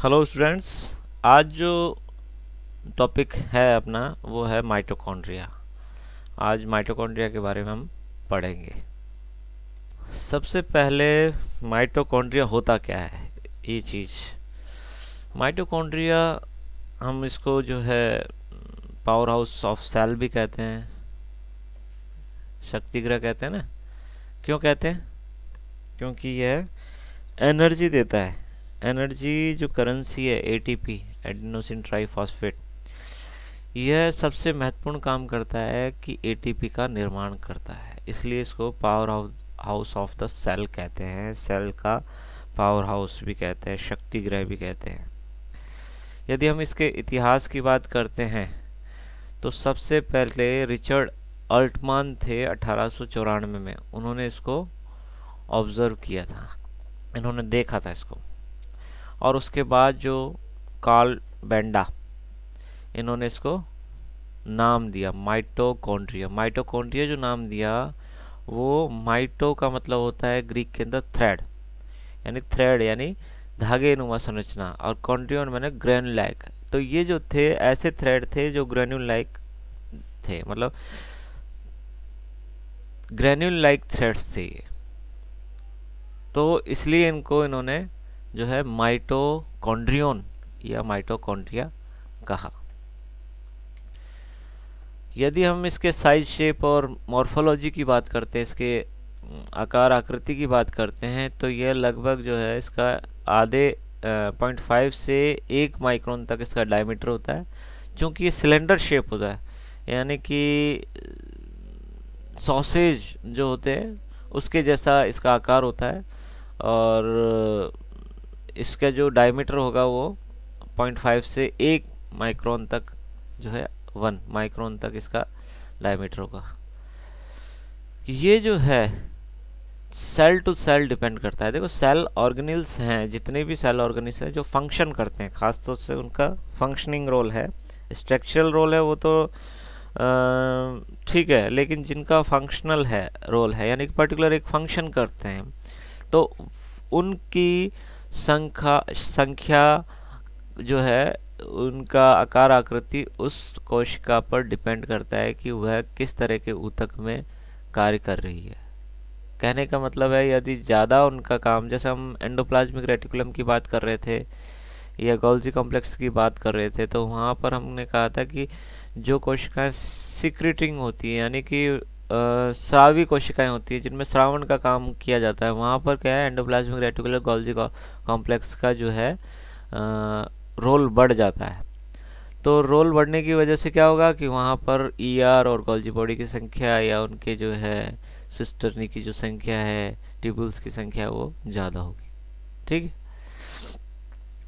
Hello students. आज जो topic है अपना वो है माइटोकॉन्ड्रिया। आज माइटोकॉन्ड्रिया के बारे में हम पढ़ेंगे। सबसे पहले माइटोकॉन्ड्रिया होता क्या है, ये चीज़। माइटोकॉन्ड्रिया हम इसको जो है पावर हाउस ऑफ सेल भी कहते हैं, शक्तिगृह कहते हैं ना। क्यों कहते हैं? क्योंकि यह एनर्जी देता है। एनर्जी जो करेंसी है एटीपी, एडिनोसिन ट्राइफॉस्फेट, यह सबसे महत्वपूर्ण काम करता है कि एटीपी का निर्माण करता है। इसलिए इसको power house of the cell कहते हैं, सेल का पावर हाउस भी कहते हैं, शक्तिगृह भी कहते हैं। यदि हम इसके इतिहास की बात करते हैं तो सबसे पहले रिचर्ड अल्टमान थे 1894 में। उन्होंने इसको ऑब्जर्व किया था, इन्होंने देखा था इसको। और उसके बाद जो कार्ल बेंडा, इन्होंने इसको नाम दिया माइटोकॉन्ड्रिया। माइटोकॉन्ड्रिया जो नाम दिया, वो माइटो का मतलब होता है ग्रीक के अंदर थ्रेड यानी धागे नुमा संरचना, और कॉन्ड्रियन मैंने ग्रेन्यूल लाइक। तो ये जो थे ऐसे थ्रेड थे जो ग्रेन्यूल लाइक थे, मतलब ग्रेन्यूल लाइक थ्रेड्स थे ये। तो इसलिए इन्होंने जो है माइटोकॉन्ड्रियन या माइटोकॉन्ड्रिया कहा। यदि हम इसके साइज, शेप और मॉर्फोलॉजी की बात करते हैं, इसके आकार आकृति की बात करते हैं, तो यह लगभग जो है इसका आधे 0.5 से 1 माइक्रोन तक इसका डायमीटर होता है। चूँकि ये सिलेंडर शेप होता है, यानी कि सॉसेज जो होते हैं उसके जैसा इसका आकार होता है, और इसका जो डायमीटर होगा वो 0.5 से 1 माइक्रोन तक जो है 1 माइक्रोन तक इसका डायमीटर होगा। ये जो है सेल टू सेल डिपेंड करता है। देखो, सेल ऑर्गेनिल्स हैं, जितने भी सेल ऑर्गेनिल्स हैं जो फंक्शन करते हैं, खासतौर से उनका फंक्शनिंग रोल है। स्ट्रक्चरल रोल है वो तो ठीक है, लेकिन जिनका फंक्शनल है रोल है, यानी कि पर्टिकुलर एक फंक्शन करते हैं, तो उनकी संख्या जो है, उनका आकार आकृति उस कोशिका पर डिपेंड करता है कि वह किस तरह के ऊतक में कार्य कर रही है। कहने का मतलब है, यदि ज़्यादा उनका काम, जैसे हम एंडोप्लाज्मिक रेटिकुलम की बात कर रहे थे या गोल्जी कॉम्प्लेक्स की बात कर रहे थे, तो वहाँ पर हमने कहा था कि जो कोशिकाएं सिक्रीटिंग होती है, यानी कि स्रावी कोशिकाएं होती है जिनमें श्रावण का काम किया जाता है, वहाँ पर क्या है, एंडोप्लाज्मिक रेटिकुलर गोल्जी कॉम्प्लेक्स का जो है रोल बढ़ जाता है। तो रोल बढ़ने की वजह से क्या होगा कि वहाँ पर ईआर और गोल्जी बॉडी की संख्या या उनके जो है सिस्टर्नी की जो संख्या है, ट्यूबुल्स की संख्या, वो ज़्यादा होगी। ठीक है,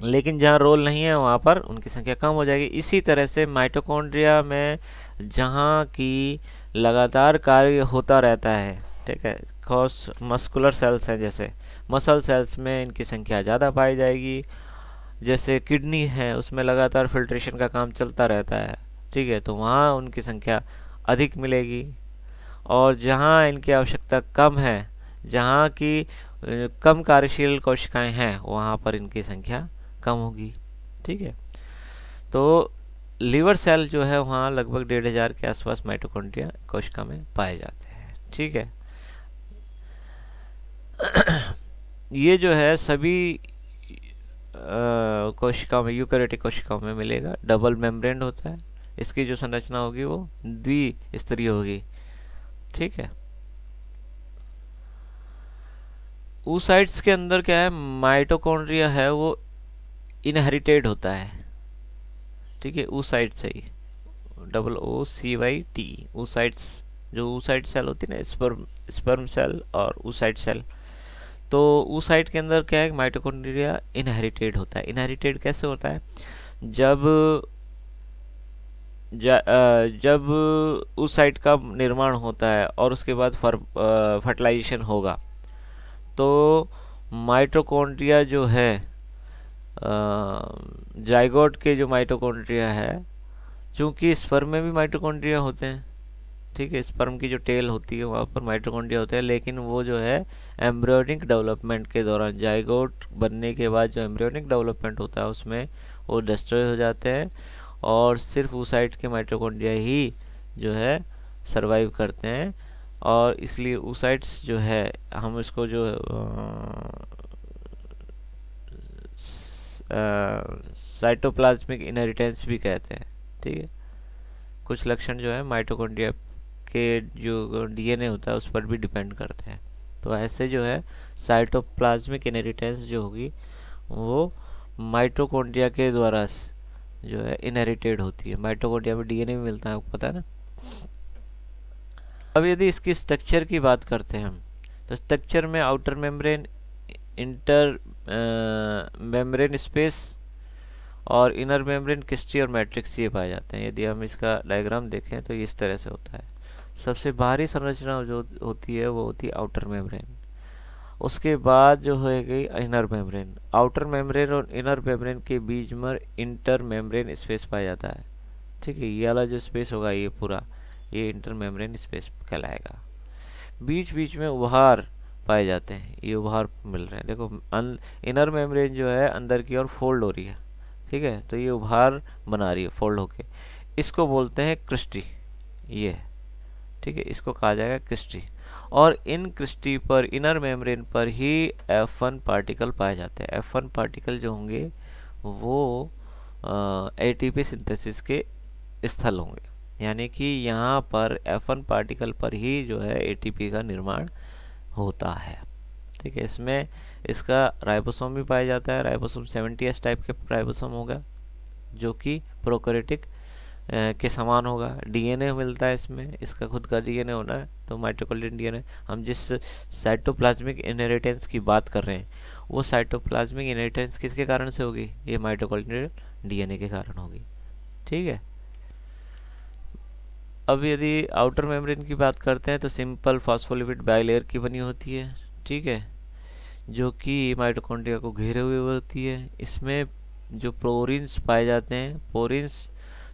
लेकिन जहाँ रोल नहीं है वहाँ पर उनकी संख्या कम हो जाएगी। इसी तरह से माइटोकॉन्ड्रिया में जहाँ की लगातार कार्य होता रहता है, ठीक है, खास मस्कुलर सेल्स हैं, जैसे मसल सेल्स में इनकी संख्या ज़्यादा पाई जाएगी। जैसे किडनी है, उसमें लगातार फिल्ट्रेशन का काम चलता रहता है, ठीक है, तो वहाँ उनकी संख्या अधिक मिलेगी। और जहाँ इनकी आवश्यकता कम है, जहाँ की कम कार्यशील कोशिकाएं हैं, वहाँ पर इनकी संख्या कम होगी। ठीक है, तो लीवर सेल जो है वहाँ लगभग 1500 के आसपास माइटोकॉन्ड्रिया कोशिका में पाए जाते हैं। ठीक है, ये जो है सभी कोशिकाओं में, यूकैरियोटिक कोशिकाओं में मिलेगा। डबल मेम्ब्रेन होता है, इसकी जो संरचना होगी वो द्विस्तरीय होगी। ठीक है, oocytes के अंदर क्या है, माइटोकॉन्ड्रिया है वो इनहेरिटेड होता है। ठीक है, oocyte से ही, OOCYT, oocytes, जो oocyte सेल होती है ना, स्पर्म सेल और oocyte सेल, तो oocyte के अंदर क्या है, माइटोकॉन्ड्रिया इनहेरिटेड होता है। इनहेरिटेड कैसे होता है? जब oocyte का निर्माण होता है और उसके बाद फर्टिलाइजेशन होगा, तो माइटोकॉन्ड्रिया जो है, जाइगोट के जो माइटोकॉन्ड्रिया है, चूंकि स्पर्म में भी माइटोकॉन्ड्रिया होते हैं, ठीक है, स्पर्म की जो टेल होती है वहाँ पर माइटोकॉन्ड्रिया होते हैं, लेकिन वो जो है एम्ब्रियोनिक डेवलपमेंट के दौरान, जाइगोट बनने के बाद जो एम्ब्रियोनिक डेवलपमेंट होता है उसमें वो डिस्ट्रॉय हो जाते हैं, और सिर्फ oocyte के माइटोकॉन्ड्रिया ही जो है सरवाइव करते हैं। और इसलिए oocytes जो है हम इसको जो साइटोप्लाज्मिक इनहेरिटेंस भी कहते हैं। ठीक है, कुछ लक्षण जो है माइटोकॉन्ड्रिया के जो डीएनए होता है उस पर भी डिपेंड करते हैं। तो ऐसे जो है साइटोप्लाज्मिक इनहेरिटेंस जो होगी वो माइटोकॉन्ड्रिया के द्वारा जो है इनहेरिटेड होती है। माइटोकॉन्ड्रिया में डीएनए भी मिलता है, आपको पता है ना। अब यदि इसकी स्ट्रक्चर की बात करते हैं हम, तो स्ट्रक्चर में outer membrane, inter membrane space और इनर मेम्ब्रेन, क्रिस्टी और मैट्रिक्स ये पाए जाते हैं। यदि हम इसका डायग्राम देखें तो इस तरह से होता है। सबसे बाहरी संरचना जो होती है वो होती है आउटर मेम्ब्रेन, उसके बाद जो हो गई इनर मेम्ब्रेन, आउटर मेम्ब्रेन और इनर मेम्ब्रेन के बीच में इंटर मेम्ब्रेन स्पेस पाया जाता है। ठीक है, ये वाला जो स्पेस होगा ये पूरा ये इंटर मेम्ब्रेन स्पेस कहलाएगा। बीच बीच में उभार पाए जाते हैं, ये उभार मिल रहे हैं। देखो इनर मेम्ब्रेन जो है अंदर की ओर फोल्ड हो रही है, ठीक है, तो ये उभार बना रही है फोल्ड होके, इसको बोलते हैं क्रिस्टी। ये ठीक है, इसको कहा जाएगा क्रिस्टी। और इन क्रिस्टी पर, इनर मेम्ब्रेन पर ही F1 पार्टिकल पाए जाते हैं। F1 पार्टिकल जो होंगे वो एटीपी सिंथेसिस के स्थल होंगे, यानी कि यहाँ पर F1 पार्टिकल पर ही जो है एटीपी का निर्माण होता है। ठीक है, इसमें इसका राइबोसोम भी पाया जाता है। राइबोसोम 70S टाइप के राइबोसोम होगा जो कि प्रोकैरियोटिक के समान होगा। डीएनए मिलता है इसमें, इसका खुद का डीएनए होना है, तो माइटोकॉन्ड्रियल डीएनए। हम जिस साइटोप्लाज्मिक इनहेरिटेंस की बात कर रहे हैं वो साइटोप्लाज्मिक इनहेरिटेंस किसके कारण से होगी? ये माइटोकॉन्ड्रियल डीएनए के कारण होगी। ठीक है, अब यदि आउटर मेम्ब्रेन की बात करते हैं तो सिंपल फॉस्फोलिपिड बाइलेयर की बनी होती है। ठीक है, जो कि माइटोकॉन्ड्रिया को घेरे हुए होती है। इसमें जो पोरिन्स पाए जाते हैं, पोरिन्स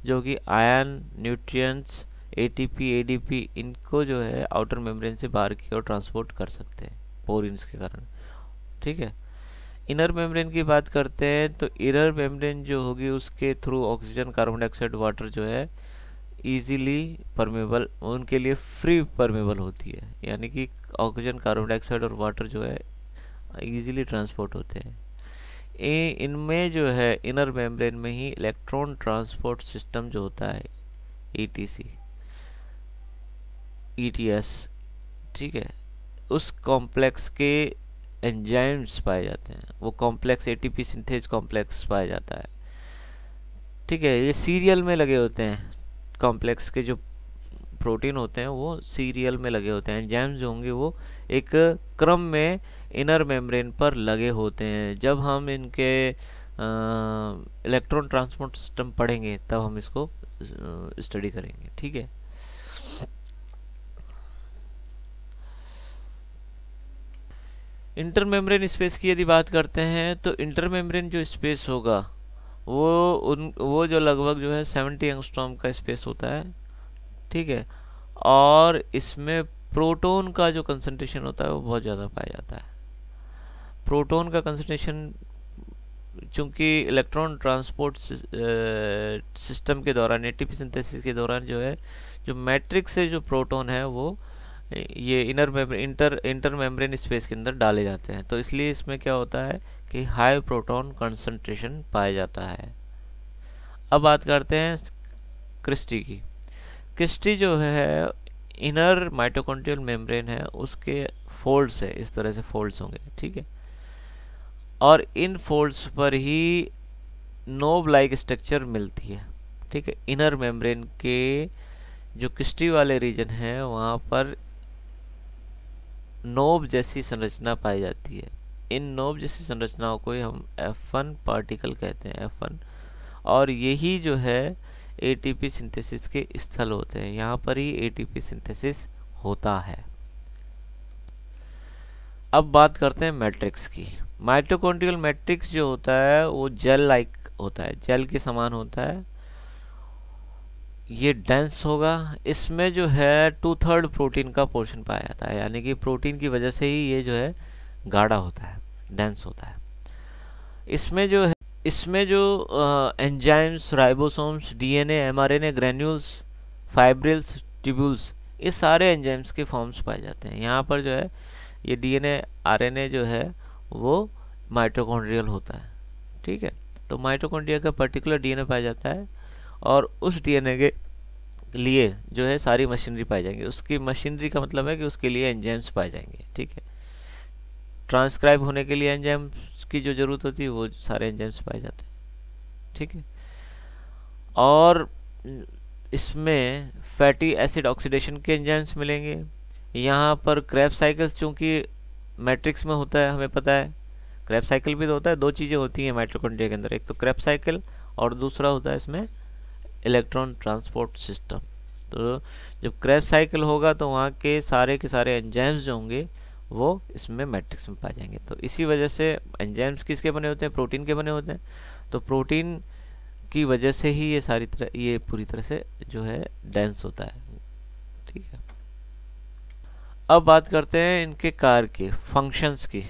जो कि आयन, न्यूट्रिएंट्स, एटीपी, एडीपी, इनको जो है आउटर मेम्ब्रेन से बाहर की ओर ट्रांसपोर्ट कर सकते हैं पोरिन्स के कारण। ठीक है, इनर मेम्ब्रेन की बात करते हैं तो इनर मेम्ब्रेन जो होगी उसके through oxygen, carbon dioxide, water जो है इजीली परमेबल, उनके लिए फ्री परमेबल होती है, यानी कि ऑक्सीजन, कार्बन डाइऑक्साइड और वाटर जो है इजीली ट्रांसपोर्ट होते हैं। इनमें जो है इनर मेम्ब्रेन में ही इलेक्ट्रॉन ट्रांसपोर्ट सिस्टम जो होता है ETC, ETS, ठीक है, उस कॉम्प्लेक्स के एंजाइम्स पाए जाते हैं। वो कॉम्प्लेक्स एटीपी सिंथेज कॉम्प्लेक्स पाया जाता है। ठीक है, ये सीरियल में लगे होते हैं, कॉम्प्लेक्स के जो प्रोटीन होते हैं वो सीरियल में लगे होते हैं। एंजाइम्स जो होंगे वो एक क्रम में इनर मेम्ब्रेन पर लगे होते हैं। जब हम इनके इलेक्ट्रॉन ट्रांसपोर्ट सिस्टम पढ़ेंगे तब हम इसको स्टडी करेंगे। ठीक है, इंटर मेम्ब्रेन स्पेस की यदि बात करते हैं तो इंटर मेम्ब्रेन जो स्पेस होगा वो जो लगभग जो है 70 एंगस्ट्रॉम का स्पेस होता है। ठीक है, और इसमें प्रोटॉन का जो कंसंट्रेशन होता है वो बहुत ज़्यादा पाया जाता है। प्रोटॉन का कंसंट्रेशन चूंकि इलेक्ट्रॉन ट्रांसपोर्ट सिस्टम के दौरान, एटीपी सिंथेसिस के दौरान जो है जो मैट्रिक्स से जो प्रोटॉन है वो ये इंटर मेम्ब्रेन स्पेस के अंदर डाले जाते हैं, तो इसलिए इसमें क्या होता है कि हाई प्रोटॉन कंसंट्रेशन पाया जाता है। अब बात करते हैं क्रिस्टी की। क्रिस्टी जो है इनर माइटोकॉन्ड्रियल मेम्ब्रेन है, उसके फोल्ड्स है, इस तरह से फोल्ड्स होंगे। ठीक है, और इन फोल्ड्स पर ही नोब लाइक स्ट्रक्चर मिलती है। ठीक है, इनर मेम्ब्रेन के जो क्रिस्टी वाले रीजन है वहाँ पर नोब जैसी संरचना पाई जाती है। इन नोब जैसी संरचनाओं को हम F1 पार्टिकल कहते हैं, F1, और यही जो है एटीपी सिंथेसिस के स्थल होते हैं। यहाँ पर ही एटीपी सिंथेसिस होता है। अब बात करते हैं मैट्रिक्स की। माइटोकॉन्ड्रियल मैट्रिक्स जो होता है वो जेल लाइक होता है, जेल के समान होता है। ये डेंस होगा। इसमें जो है 2/3 प्रोटीन का पोर्शन पाया जाता है, यानी कि प्रोटीन की वजह से ही ये जो है गाढ़ा होता है, डेंस होता है। इसमें जो enzymes, ribosomes, DNA, mRNA, granules, fibrils, tubules, ये सारे एंजाइम्स के फॉर्म्स पाए जाते हैं। यहाँ पर जो है ये डीएनए, आरएनए जो है वो माइटोकॉन्ड्रियल होता है। ठीक है, तो माइटोकॉन्ड्रिया का पर्टिकुलर डीएनए पाया जाता है और उस डीएनए के लिए जो है सारी मशीनरी पाई जाएंगी। उसकी मशीनरी का मतलब है कि उसके लिए एंजाइम्स पाए जाएंगे। ठीक है, ट्रांसक्राइब होने के लिए एंजाइम्स की जो जरूरत होती है वो सारे एंजाइम्स पाए जाते हैं। ठीक है, और इसमें फैटी एसिड ऑक्सीडेशन के एंजाइम्स मिलेंगे। यहाँ पर क्रेब्स साइकिल्स चूंकि मैट्रिक्स में होता है, हमें पता है क्रेब्स साइकिल भी तो होता है। दो चीज़ें होती हैं माइटोकॉन्ड्रिया के अंदर, एक तो क्रेब्स साइकिल और दूसरा होता है इसमें इलेक्ट्रॉन ट्रांसपोर्ट सिस्टम। तो जब क्रेब्स साइकिल होगा तो वहाँ के सारे एंजाइम्स जो होंगे वो इसमें मैट्रिक्स में पाए जाएंगे। तो इसी वजह से एंजाइम्स किसके बने होते हैं? प्रोटीन के बने होते हैं। तो प्रोटीन की वजह से ही ये पूरी तरह से जो है डेंस होता है। ठीक है, अब बात करते हैं इनके कार्य की, फंक्शंस की।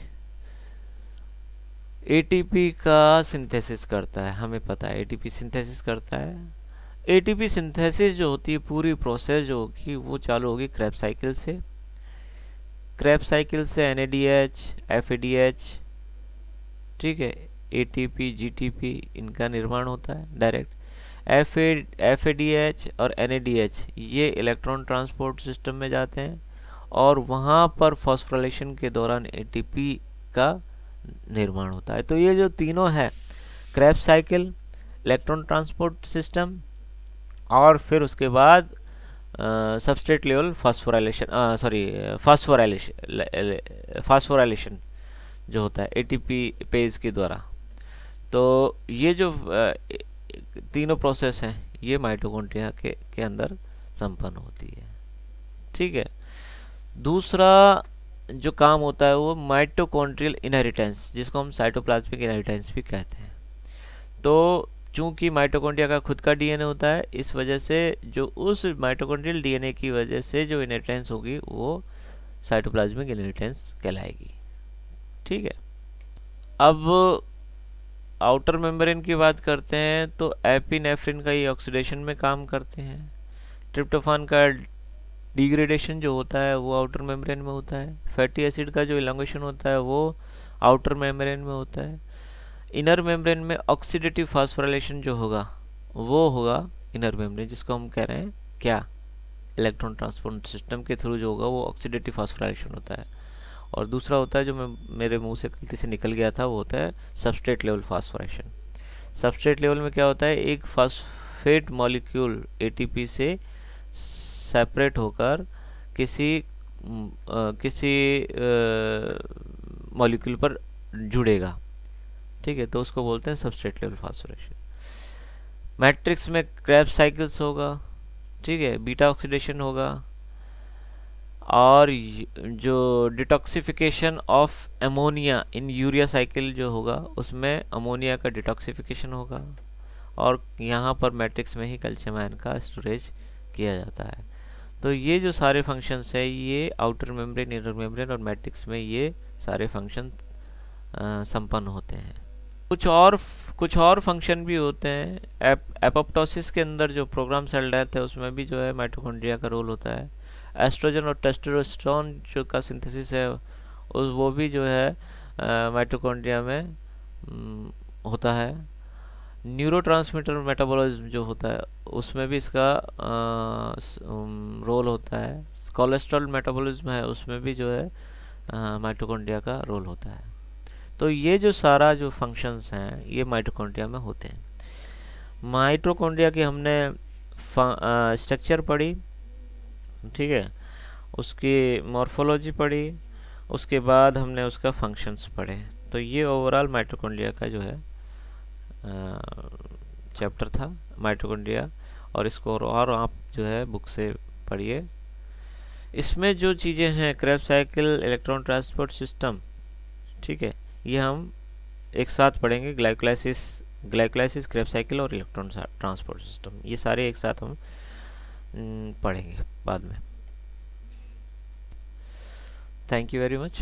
एटीपी का सिंथेसिस करता है, हमें पता है एटीपी सिंथेसिस करता है। एटीपी सिंथेसिस जो होती है, पूरी प्रोसेस जो होगी वो चालू होगी क्रेब्स साइकिल से। क्रेब्स साइकिल से NADH, FADH, ठीक है, ATP, GTP, इनका निर्माण होता है डायरेक्ट। FADH और NADH ये इलेक्ट्रॉन ट्रांसपोर्ट सिस्टम में जाते हैं और वहाँ पर फॉस्फोराइलेशन के दौरान ATP का निर्माण होता है। तो ये जो तीनों है, Krebs cycle, electron transport system और फिर उसके बाद सबस्ट्रेट लेवल फास्फोराइलेशन जो होता है ATP पेज के द्वारा। तो ये जो तीनों प्रोसेस हैं ये माइटोकॉन्ड्रिया के अंदर संपन्न होती है। ठीक है, दूसरा जो काम होता है वो माइटोकॉन्ड्रियल इनहेरिटेंस, जिसको हम साइटोप्लाज्मिक इनहेरिटेंस भी कहते हैं। तो चूंकि माइटोकॉन्ड्रिया का खुद का डीएनए होता है, इस वजह से जो उस माइटोकॉन्ड्रियल डीएनए की वजह से जो इनहेरिटेंस होगी वो साइटोप्लाज्मिक इनहेरिटेंस कहलाएगी। ठीक है, अब आउटर मेम्ब्रेन की बात करते हैं तो एपिनेफ्रिन का ये ऑक्सीडेशन में काम करते हैं। ट्रिप्टोफान का डिग्रेडेशन जो होता है वो आउटर मेम्ब्रेन में होता है। फैटी एसिड का जो इलॉन्गेशन होता है वो आउटर मेम्ब्रेन में होता है। इनर मेम्ब्रेन में ऑक्सीडेटिव फास्फोराइलेशन जो होगा वो होगा इनर मेम्ब्रेन, जिसको हम कह रहे हैं क्या, इलेक्ट्रॉन ट्रांसपोर्ट सिस्टम के थ्रू जो होगा वो ऑक्सीडेटिव फास्फोराइलेशन होता है। और दूसरा होता है जो मेरे मुंह से गलती से निकल गया था, वो होता है substrate level phosphorylation. Substrate level में क्या होता है, एक फास्फेट मॉलिक्यूल ATP से सेपरेट होकर किसी मॉलिक्यूल पर जुड़ेगा। ठीक है, तो उसको बोलते हैं सबस्ट्रेट लेवल फास्फोराइलेशन। मैट्रिक्स में क्रेब्स साइकिल्स होगा, ठीक है, बीटा ऑक्सीडेशन होगा और जो detoxification of ammonia in urea cycle जो होगा उसमें अमोनिया का डिटॉक्सिफिकेशन होगा और यहाँ पर मैट्रिक्स में ही कैल्शियम आयन का स्टोरेज किया जाता है। तो ये जो सारे फंक्शंस है ये आउटर मेम्ब्रेन, इनर मेम्ब्रेन और मैट्रिक्स में ये सारे फंक्शन संपन्न होते हैं। कुछ और फंक्शन भी होते हैं। एपोप्टोसिस के अंदर जो प्रोग्राम सेल डेथ है उसमें भी जो है माइटोकॉन्ड्रिया का रोल होता है। एस्ट्रोजन और टेस्टोस्टेरोन जो का सिंथेसिस है वो भी जो है माइटोकॉन्ड्रिया में होता है। न्यूरोट्रांसमीटर मेटाबॉलिज्म जो होता है उसमें भी इसका रोल होता है। कोलेस्ट्रॉल मेटाबॉलिज्म है उसमें भी जो है माइटोकॉन्ड्रिया का रोल होता है। तो ये जो सारा जो फंक्शंस हैं ये माइटोकॉन्ड्रिया में होते हैं। माइटोकॉन्ड्रिया की हमने स्ट्रक्चर पढ़ी, ठीक है, उसकी मॉर्फोलॉजी पढ़ी, उसके बाद हमने उसका फंक्शंस पढ़े। तो ये ओवरऑल माइटोकॉन्ड्रिया का जो है चैप्टर था माइटोकॉन्ड्रिया, और इसको और आप जो है बुक से पढ़िए। इसमें जो चीज़ें हैं Krebs cycle, electron transport system, ठीक है, ये हम एक साथ पढ़ेंगे। ग्लाइकोलाइसिस, क्रेब्स साइकिल और इलेक्ट्रॉन ट्रांसपोर्ट सिस्टम, ये सारे एक साथ हम पढ़ेंगे बाद में। Thank you very much.